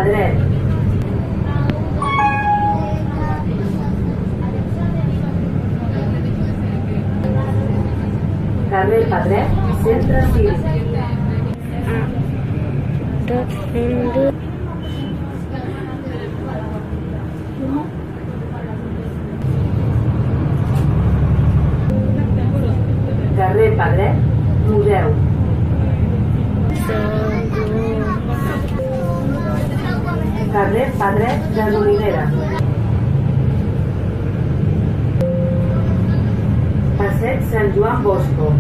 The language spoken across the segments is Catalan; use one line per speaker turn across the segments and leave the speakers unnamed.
Pedret. Carrer Pedret, Centre Cívic. Carrer Pedret, Museu. Carrer Pedret de l'Olivera. Passeig Sant Joan Bosco.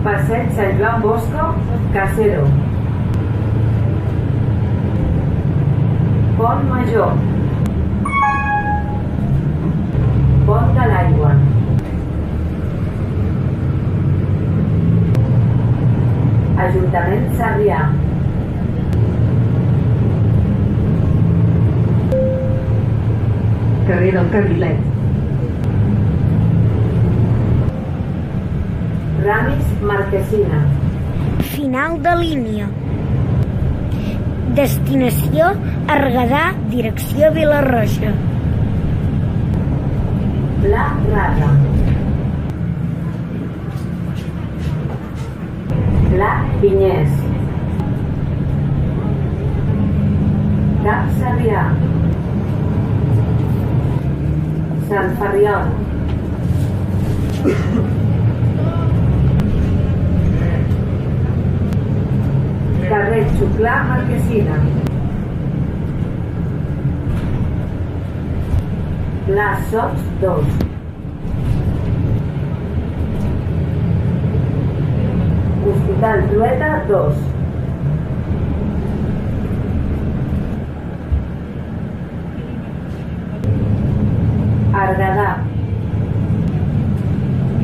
Passeig Sant Joan Bosco, Casero. Pont Major. Pont de l'Aigua. Ajuntament Sarrià.
Carrer del Carrilet.
Ramis Marquesina.
Final de línia. Destinació Argadà, direcció Vilarroja.
Pla Rasa. Pla Vinyes. Cap Sarrià. Sant Ferriol. Carrer Xuclà Marquesina. Pla Sots 2. Hospital Trueta 2. Argadà.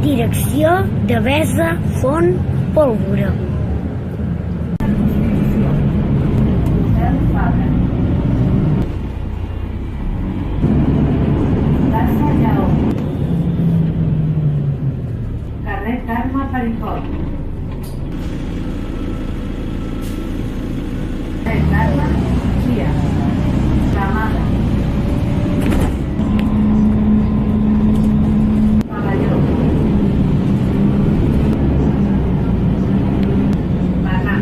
Direcció Devesa, Font, Pólvora.
Carrer Carme Pericot. Carrer Carme Chia. Ramada. Pavelló. Barra.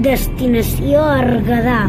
Destinació Argadà.